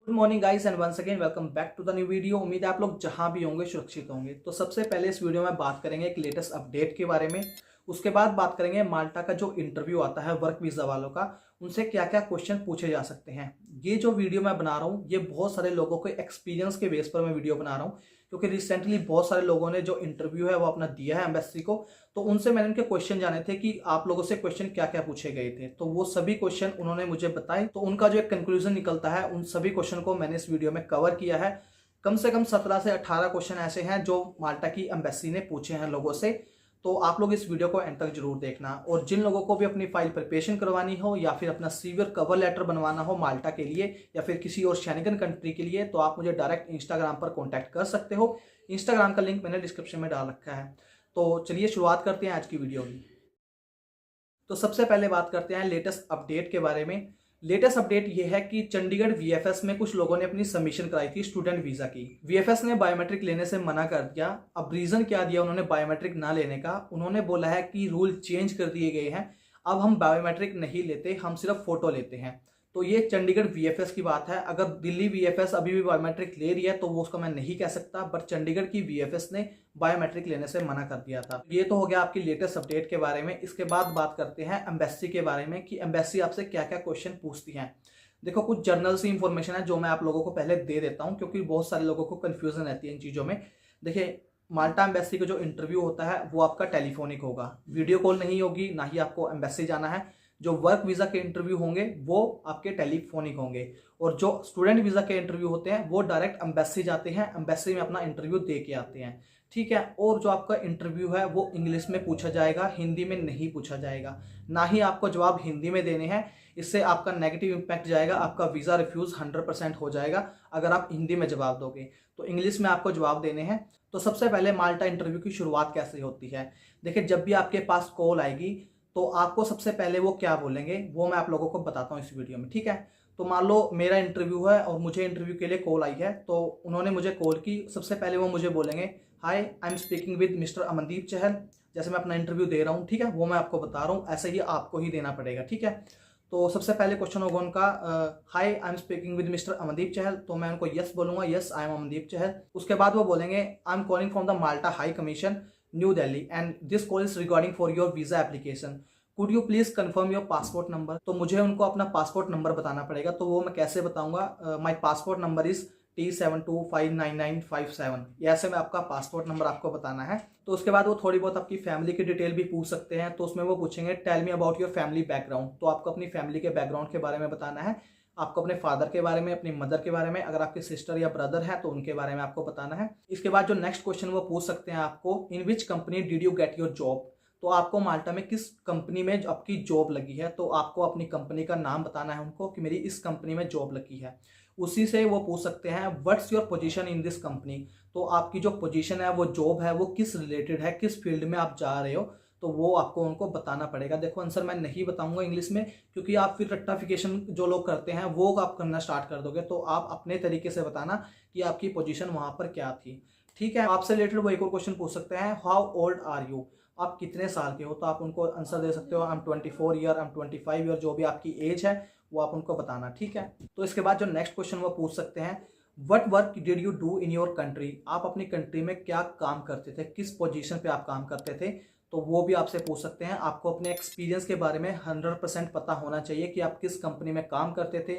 Good morning guys and once again welcome back to the new video. उम्मीद है आप लोग जहां भी होंगे सुरक्षित होंगे। तो सबसे पहले इस वीडियो में बात करेंगे एक लेटेस्ट अपडेट के बारे में। उसके बाद बात करेंगे माल्टा का जो इंटरव्यू आता है वर्क वीजा वालों का, उनसे क्या क्या क्वेश्चन पूछे जा सकते हैं। ये जो वीडियो मैं बना रहा हूँ ये बहुत सारे लोगों के एक्सपीरियंस के बेस पर मैं वीडियो बना रहा हूँ, क्योंकि रिसेंटली बहुत सारे लोगों ने जो इंटरव्यू है वो अपना दिया है एम्बेसी को। तो उनसे मैंने उनके क्वेश्चन जाने थे कि आप लोगों से क्वेश्चन क्या क्या पूछे गए थे, तो वो सभी क्वेश्चन उन्होंने मुझे बताए। तो उनका जो एक कंक्लूजन निकलता है उन सभी क्वेश्चन को मैंने इस वीडियो में कवर किया है। कम से कम 17 से 18 क्वेश्चन ऐसे हैं जो माल्टा की एम्बेसी ने पूछे हैं लोगों से। तो आप लोग इस वीडियो को एंड तक जरूर देखना। और जिन लोगों को भी अपनी फाइल प्रिपरेशन करवानी हो या फिर अपना सीवी और कवर लेटर बनवाना हो माल्टा के लिए या फिर किसी और शेंगन कंट्री के लिए, तो आप मुझे डायरेक्ट इंस्टाग्राम पर कॉन्टैक्ट कर सकते हो। इंस्टाग्राम का लिंक मैंने डिस्क्रिप्शन में डाल रखा है। तो चलिए शुरुआत करते हैं आज की वीडियो की। तो सबसे पहले बात करते हैं लेटेस्ट अपडेट के बारे में। लेटेस्ट अपडेट ये है कि चंडीगढ़ वीएफएस में कुछ लोगों ने अपनी सबमिशन कराई थी स्टूडेंट वीजा की। वीएफएस ने बायोमेट्रिक लेने से मना कर दिया। अब रीजन क्या दिया उन्होंने बायोमेट्रिक ना लेने का? उन्होंने बोला है कि रूल चेंज कर दिए गए हैं, अब हम बायोमेट्रिक नहीं लेते, हम सिर्फ फोटो लेते हैं। तो ये चंडीगढ़ वीएफएस की बात है। अगर दिल्ली वीएफएस अभी भी बायोमेट्रिक ले रही है तो वो उसका मैं नहीं कह सकता, बट चंडीगढ़ की वीएफएस ने बायोमेट्रिक लेने से मना कर दिया था। ये तो हो गया आपकी लेटेस्ट अपडेट के बारे में। इसके बाद बात करते हैं एम्बेसी के बारे में कि एम्बेसी आपसे क्या क्या क्वेश्चन पूछती है। देखो, कुछ जर्नल सी इंफॉर्मेशन है जो मैं आप लोगों को पहले दे देता हूँ, क्योंकि बहुत सारे लोगों को कंफ्यूजन रहती है इन चीज़ों में। देखिए, माल्टा एम्बेसी का जो इंटरव्यू होता है वो आपका टेलीफोनिक होगा, वीडियो कॉल नहीं होगी, ना ही आपको एम्बेसी जाना है। जो वर्क वीज़ा के इंटरव्यू होंगे वो आपके टेलीफोनिक होंगे, और जो स्टूडेंट वीज़ा के इंटरव्यू होते हैं वो डायरेक्ट एम्बेसी जाते हैं, एम्बेसी में अपना इंटरव्यू दे के आते हैं। ठीक है। और जो आपका इंटरव्यू है वो इंग्लिश में पूछा जाएगा, हिंदी में नहीं पूछा जाएगा। ना ही आपको जवाब हिंदी में देने हैं, इससे आपका नेगेटिव इम्पैक्ट जाएगा, आपका वीज़ा रिफ्यूज़ 100% हो जाएगा अगर आप हिंदी में जवाब दोगे। तो इंग्लिश में आपको जवाब देने हैं। तो सबसे पहले माल्टा इंटरव्यू की शुरुआत कैसे होती है? देखिए, जब भी आपके पास कॉल आएगी तो आपको सबसे पहले वो क्या बोलेंगे वो मैं आप लोगों को बताता हूँ इस वीडियो में। ठीक है। तो मान लो मेरा इंटरव्यू है और मुझे इंटरव्यू के लिए कॉल आई है, तो उन्होंने मुझे कॉल की। सबसे पहले वो मुझे बोलेंगे, hi I am speaking with mister Amandeep Chahal. जैसे मैं अपना इंटरव्यू दे रहा हूँ, ठीक है, वो मैं आपको बता रहा हूँ, ऐसे ही आपको ही देना पड़ेगा। ठीक है। तो सबसे पहले क्वेश्चन होगा उनका, hi I am speaking with mister Amandeep Chahal. तो मैं उनको यस बोलूंगा, yes I am Amandeep Chahal. उसके बाद वो बोलेंगे, I am calling from the Malta high commission New Delhi and this call is regarding for your visa application, could you please confirm your passport number. तो मुझे उनको अपना पासपोर्ट नंबर बताना पड़ेगा। तो वो मैं कैसे बताऊंगा? माई पासपोर्ट नंबर इज T72599957। ये ऐसे में आपका पासपोर्ट नंबर आपको बताना है। तो उसके बाद वो थोड़ी बहुत आपकी फैमिली की डिटेल भी पूछ सकते हैं। तो उसमें वो पूछेंगे, tell me about your family background. तो आपको अपनी फैमिली के बैकग्राउंड के बारे में बताना है। आपको अपने फादर के बारे में, अपनी मदर के बारे में, अगर आपके सिस्टर या ब्रदर है तो उनके बारे में आपको बताना है। इसके बाद जो नेक्स्ट क्वेश्चन वो पूछ सकते हैं आपको, in which company did you get your job. तो आपको माल्टा में किस कंपनी में आपकी जॉब लगी है, तो आपको अपनी कंपनी का नाम बताना है उनको कि मेरी इस कंपनी में जॉब लगी है। उसी से वो पूछ सकते हैं, what's your position in this company. तो आपकी जो पोजीशन है, वो जॉब है, वो किस रिलेटेड है, किस फील्ड में आप जा रहे हो, तो वो आपको उनको बताना पड़ेगा। देखो, आंसर मैं नहीं बताऊंगा इंग्लिश में, क्योंकि आप फिर रट्टाफिकेशन जो लोग करते हैं वो आप करना स्टार्ट कर दोगे। तो आप अपने तरीके से बताना कि आपकी पोजीशन वहां पर क्या थी। ठीक है। आपसे रिलेटेड वो एक और क्वेश्चन पूछ सकते हैं, हाउ ओल्ड आर यू। आप कितने साल के हो, तो आप उनको आंसर दे सकते हो, I am 24 year, I am 25 year, जो भी आपकी एज है वो आप उनको बताना। ठीक है। तो इसके बाद जो नेक्स्ट क्वेश्चन वो पूछ सकते हैं, what work did you do in your country. आप अपनी कंट्री में क्या काम करते थे, किस पोजीशन पे आप काम करते थे, तो वो भी आपसे पूछ सकते हैं। आपको अपने एक्सपीरियंस के बारे में 100% पता होना चाहिए कि आप किस कंपनी में काम करते थे,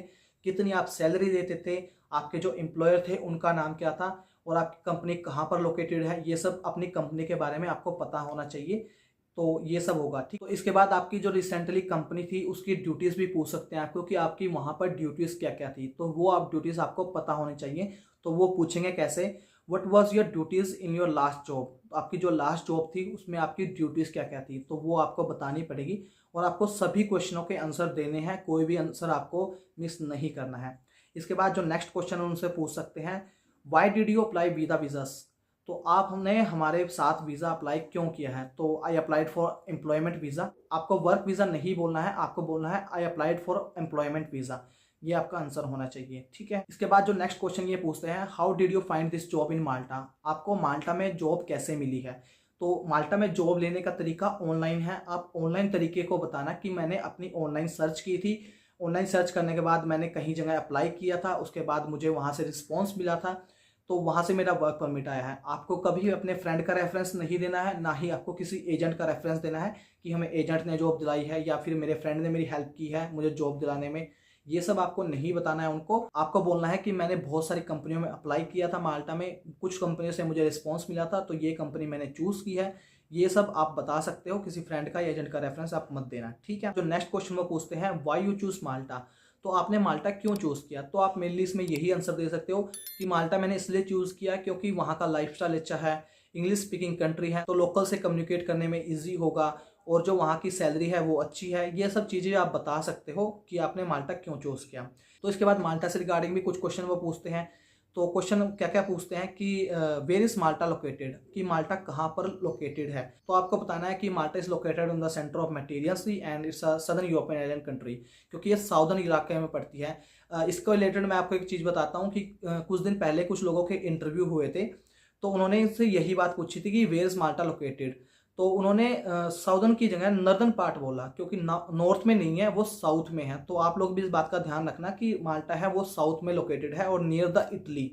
कितनी आप सैलरी देते थे, आपके जो एम्प्लॉयर थे उनका नाम क्या था, और आपकी कंपनी कहाँ पर लोकेटेड है। ये सब अपनी कंपनी के बारे में आपको पता होना चाहिए। तो ये सब होगा। ठीक। तो इसके बाद आपकी जो रिसेंटली कंपनी थी उसकी ड्यूटीज़ भी पूछ सकते हैं आपको कि आपकी वहाँ पर ड्यूटीज़ क्या क्या थी, तो वो आप ड्यूटीज़ आपको पता होनी चाहिए। तो वो पूछेंगे कैसे, what was your duties in your last job. आपकी जो लास्ट जॉब थी उसमें आपकी ड्यूटीज़ क्या क्या थी, तो वो आपको बतानी पड़ेगी। और आपको सभी क्वेश्चनों के आंसर देने हैं, कोई भी आंसर आपको मिस नहीं करना है। इसके बाद जो नेक्स्ट क्वेश्चन उनसे पूछ सकते हैं, why did you apply visa visas. तो आप हमने हमारे साथ वीज़ा अप्लाई क्यों किया है, तो I applied for employment visa. आपको वर्क वीज़ा नहीं बोलना है, आपको बोलना है I applied for employment visa. ये आपका आंसर होना चाहिए। ठीक है। इसके बाद जो नेक्स्ट क्वेश्चन ये पूछते हैं, how did you find this job in Malta. आपको माल्टा में जॉब कैसे मिली है। तो माल्टा में जॉब लेने का तरीका ऑनलाइन है। आप ऑनलाइन तरीके को बताना कि मैंने अपनी ऑनलाइन सर्च की थी, ऑनलाइन सर्च करने के बाद मैंने कहीं जगह अप्लाई किया था, उसके बाद मुझे वहाँ से रिस्पॉन्स मिला था, तो वहाँ से मेरा वर्क परमिट आया है। आपको कभी अपने फ्रेंड का रेफरेंस नहीं देना है, ना ही आपको किसी एजेंट का रेफरेंस देना है कि हमें एजेंट ने जॉब दिलाई है या फिर मेरे फ्रेंड ने मेरी हेल्प की है मुझे जॉब दिलाने में। ये सब आपको नहीं बताना है उनको। आपको बोलना है कि मैंने बहुत सारी कंपनियों में अप्लाई किया था माल्टा में, कुछ कंपनियों से मुझे रिस्पॉन्स मिला था, तो ये कंपनी मैंने चूज़ की है। ये सब आप बता सकते हो, किसी फ्रेंड का या एजेंट का रेफरेंस आप मत देना, ठीक है। जो नेक्स्ट क्वेश्चन वो पूछते हैं, व्हाई यू चूज माल्टा, तो आपने माल्टा क्यों चूज़ किया, तो आप मेनली इसमें यही आंसर दे सकते हो कि माल्टा मैंने इसलिए चूज़ किया क्योंकि वहाँ का लाइफस्टाइल अच्छा है, इंग्लिश स्पीकिंग कंट्री है, तो लोकल से कम्युनिकेट करने में ईजी होगा, और जो वहाँ की सैलरी है वो अच्छी है। ये सब चीज़ें आप बता सकते हो कि आपने माल्टा क्यों चूज़ किया। तो इसके बाद माल्टा से रिगार्डिंग भी कुछ क्वेश्चन वो पूछते हैं। तो क्वेश्चन क्या क्या पूछते हैं कि वेयर इज माल्टा लोकेटेड, कि माल्टा कहाँ पर लोकेटेड है। तो आपको बताना है कि Malta is located in the centre of Mediterranean sea and it's a southern European island country, क्योंकि ये साउदर्न इलाके में पड़ती है। इसको रिलेटेड मैं आपको एक चीज़ बताता हूँ कि कुछ दिन पहले कुछ लोगों के इंटरव्यू हुए थे, तो उन्होंने इनसे यही बात पूछी थी कि वेयर इज माल्टा लोकेटेड, तो उन्होंने साउदर्न की जगह नॉर्दर्न पार्ट बोला, क्योंकि नॉर्थ में नहीं है, वो साउथ में है। तो आप लोग भी इस बात का ध्यान रखना कि माल्टा है वो साउथ में लोकेटेड है और नियर द इटली,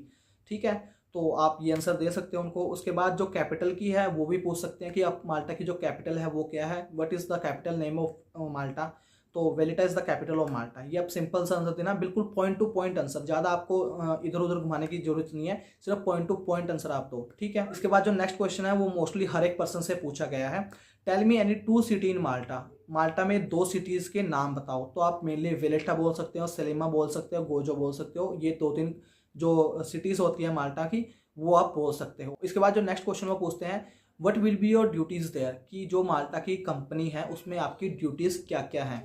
ठीक है। तो आप ये आंसर दे सकते हो उनको। उसके बाद जो कैपिटल की है वो भी पूछ सकते हैं कि आप माल्टा की जो कैपिटल है वो क्या है, what is the capital name of Malta, तो Valletta is the capital of Malta. ये आप सिंपल सा आंसर देना, बिल्कुल पॉइंट टू पॉइंट आंसर, ज़्यादा आपको इधर उधर घुमाने की जरूरत नहीं है, सिर्फ पॉइंट टू पॉइंट आंसर आप दो, ठीक है। इसके बाद जो नेक्स्ट क्वेश्चन है वो मोस्टली हर एक पर्सन से पूछा गया है। Tell me any two city in Malta, Malta में दो सिटीज़ के नाम बताओ। तो आप मेनली वेलेटा बोल सकते हो, सेलेमा बोल सकते हो, गोजो बोल सकते हो। ये दो तीन जो सिटीज़ होती है माल्टा की वो आप बोल सकते हो। इसके बाद जो नेक्स्ट क्वेश्चन वो पूछते हैं, what will be your duties there, कि जो माल्टा की कंपनी है उसमें आपकी ड्यूटीज़ क्या क्या हैं।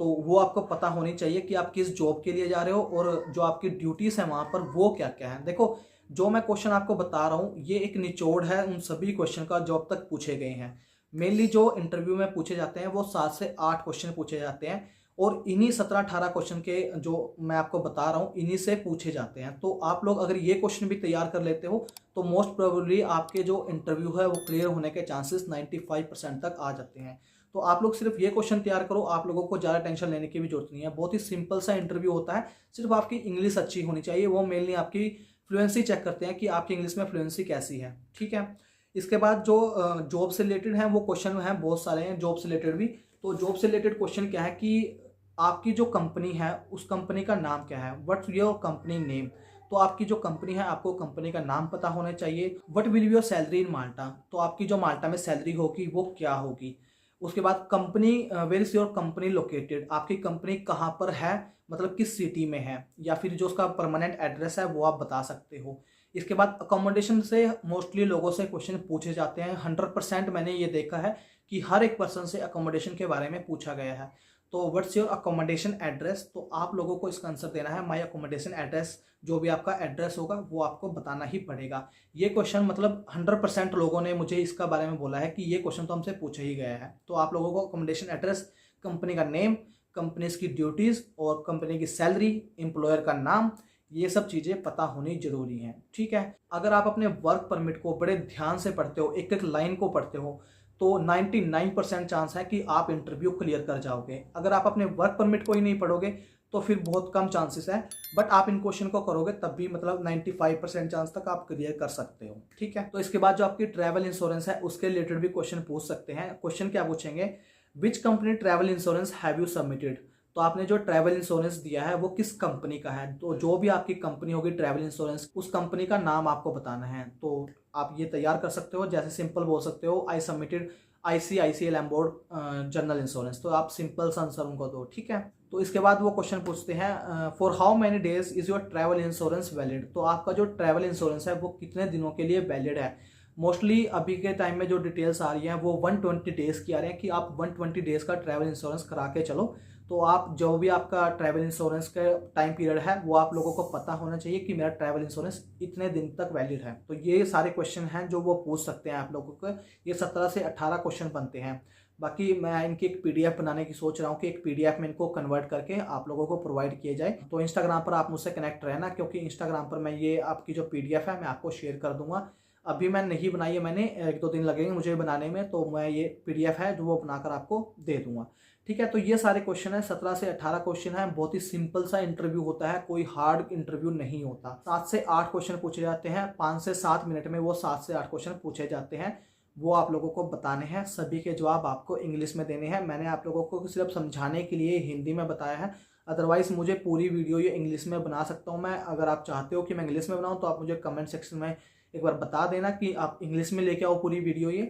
तो वो आपको पता होनी चाहिए कि आप किस जॉब के लिए जा रहे हो और जो आपकी ड्यूटीज़ हैं वहाँ पर वो क्या क्या है। देखो, जो मैं क्वेश्चन आपको बता रहा हूँ ये एक निचोड़ है उन सभी क्वेश्चन का जो अब तक पूछे गए हैं। मेनली जो इंटरव्यू में पूछे जाते हैं वो 7 से 8 क्वेश्चन पूछे जाते हैं, और इन्हीं 17-18 क्वेश्चन के जो मैं आपको बता रहा हूँ इन्हीं से पूछे जाते हैं। तो आप लोग अगर ये क्वेश्चन भी तैयार कर लेते हो तो मोस्ट प्रोबेबली आपके जो इंटरव्यू है वो क्लियर होने के चांसेस 95% तक आ जाते हैं। तो आप लोग सिर्फ ये क्वेश्चन तैयार करो, आप लोगों को ज़्यादा टेंशन लेने की भी जरूरत नहीं है। बहुत ही सिंपल सा इंटरव्यू होता है, सिर्फ आपकी इंग्लिश अच्छी होनी चाहिए। वो मेनली आपकी फ्लुएंसी चेक करते हैं कि आपकी इंग्लिश में फ्लुएंसी कैसी है, ठीक है। इसके बाद जो जॉब से रिलेटेड है वो क्वेश्चन हैं, बहुत सारे हैं जॉब से रिलेटेड भी। तो जॉब से रिलेटेड क्वेश्चन क्या है कि आपकी जो कंपनी है उस कंपनी का नाम क्या है, व्हाट्स योर कंपनी नेम। तो आपकी जो कंपनी है आपको कंपनी का नाम पता होना चाहिए। What will be your salary in Malta, तो आपकी जो माल्टा में सैलरी होगी वो क्या होगी। उसके बाद company, where is your company located, आपकी कंपनी कहाँ पर है, मतलब किस सिटी में है, या फिर जो उसका परमानेंट एड्रेस है वो आप बता सकते हो। इसके बाद अकोमोडेशन से मोस्टली लोगों से क्वेश्चन पूछे जाते हैं। 100% मैंने ये देखा है कि हर एक पर्सन से अकोमोडेशन के बारे में पूछा गया है। तो व्हाट्स योर अकोमोडेशन एड्रेस, तो आप लोगों को इसका आंसर देना है माई अकोमोडेशन एड्रेस। जो भी आपका एड्रेस होगा वो आपको बताना ही पड़ेगा। ये क्वेश्चन मतलब 100% लोगों ने मुझे इसका बारे में बोला है कि ये क्वेश्चन तो हमसे पूछा ही गया है। तो आप लोगों को अकोमोडेशन एड्रेस, कंपनी का नेम, कंपनीज की ड्यूटीज़ और कंपनी की सैलरी, एम्प्लॉयर का नाम, ये सब चीज़ें पता होनी जरूरी हैं, ठीक है। अगर आप अपने वर्क परमिट को बड़े ध्यान से पढ़ते हो, एक एक लाइन को पढ़ते हो, तो 99% चांस है कि आप इंटरव्यू क्लियर कर जाओगे। अगर आप अपने वर्क परमिट को ही नहीं पढ़ोगे तो फिर बहुत कम चांसेस है, बट आप इन क्वेश्चन को करोगे तब भी मतलब 95% चांस तक आप क्लियर कर सकते हो, ठीक है। तो इसके बाद जो आपकी ट्रैवल इंश्योरेंस है उसके रिलेटेड भी क्वेश्चन पूछ सकते हैं। क्वेश्चन क्या पूछेंगे, which company travel insurance have you submitted, तो आपने जो ट्रैवल इंश्योरेंस दिया है वो किस कंपनी का है। तो जो भी आपकी कंपनी होगी ट्रैवल इंश्योरेंस, उस कंपनी का नाम आपको बताना है। तो आप ये तैयार कर सकते हो, जैसे सिंपल बोल सकते हो I submitted ICICI Lombard general insurance, तो आप सिंपल सा आंसर उनको दो, ठीक है। तो इसके बाद वो क्वेश्चन पूछते हैं, for how many days is your travel insurance valid, तो आपका जो ट्रैवल इंश्योरेंस है वो कितने दिनों के लिए वैलिड है। मोस्टली अभी के टाइम में जो डिटेल्स आ रही हैं वो 120 डेज़ की आ रही हैं कि आप 120 डेज़ का ट्रैवल इंश्योरेंस करा के चलो। तो आप जो भी आपका ट्रैवल इंश्योरेंस का टाइम पीरियड है वो आप लोगों को पता होना चाहिए कि मेरा ट्रैवल इंश्योरेंस इतने दिन तक वैलिड है। तो ये सारे क्वेश्चन हैं जो वो पूछ सकते हैं आप लोगों को। ये 17 से 18 क्वेश्चन बनते हैं। बाकी मैं इनकी एक PDF बनाने की सोच रहा हूँ कि एक PDF में इनको कन्वर्ट करके आप लोगों को प्रोवाइड किए जाए। तो इंस्टाग्राम पर आप मुझसे कनेक्ट रहना, क्योंकि इंस्टाग्राम पर मैं ये आपकी जो PDF है मैं आपको शेयर कर दूंगा। अभी मैं नहीं बनाई है, मैंने 1-2 दिन लगेंगे मुझे बनाने में, तो मैं ये PDF है जो वो बनाकर आपको दे दूंगा, ठीक है, तो ये सारे क्वेश्चन है, 17 से 18 क्वेश्चन है। बहुत ही सिंपल सा इंटरव्यू होता है, कोई हार्ड इंटरव्यू नहीं होता। 7 से 8 क्वेश्चन पूछे जाते हैं, 5 से 7 मिनट में वो 7 से 8 क्वेश्चन पूछे जाते हैं। वो आप लोगों को बताने हैं, सभी के जवाब आपको इंग्लिश में देने हैं। मैंने आप लोगों को सिर्फ समझाने के लिए हिंदी में बताया है, अदरवाइज मुझे पूरी वीडियो ये इंग्लिश में बना सकता हूँ मैं। अगर आप चाहते हो कि मैं इंग्लिश में बनाऊँ तो आप मुझे कमेंट सेक्शन में एक बार बता देना कि आप इंग्लिश में लेके आओ पूरी वीडियो ये,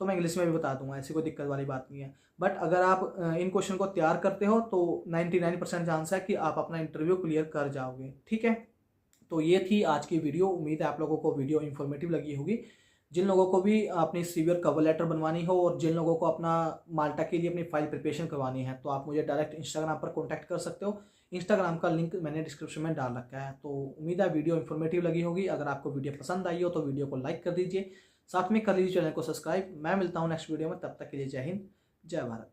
तो मैं इंग्लिश में भी बता दूंगा, ऐसी कोई दिक्कत वाली बात नहीं है। बट अगर आप इन क्वेश्चन को तैयार करते हो तो 99% चांस है कि आप अपना इंटरव्यू क्लियर कर जाओगे। ठीक है, तो ये थी आज की वीडियो। उम्मीद है आप लोगों को वीडियो इन्फॉर्मेटिव लगी होगी। जिन लोगों को भी अपनी सीवियर कवर लेटर बनवानी हो और जिन लोगों को अपना माल्टा के लिए अपनी फाइल प्रिपरेशन करवानी है, तो आप मुझे डायरेक्ट इंस्टाग्राम पर कॉन्टैक्ट कर सकते हो। इंस्टाग्राम का लिंक मैंने डिस्क्रिप्शन में डाल रखा है। तो उम्मीद है वीडियो इन्फॉर्मेटिव लगी होगी। अगर आपको वीडियो पसंद आई हो तो वीडियो को लाइक कर दीजिए, साथ में कर लीजिए चैनल को सब्सक्राइब। मैं मिलता हूँ नेक्स्ट वीडियो में, तब तक के लिए जय हिंद, जय भारत।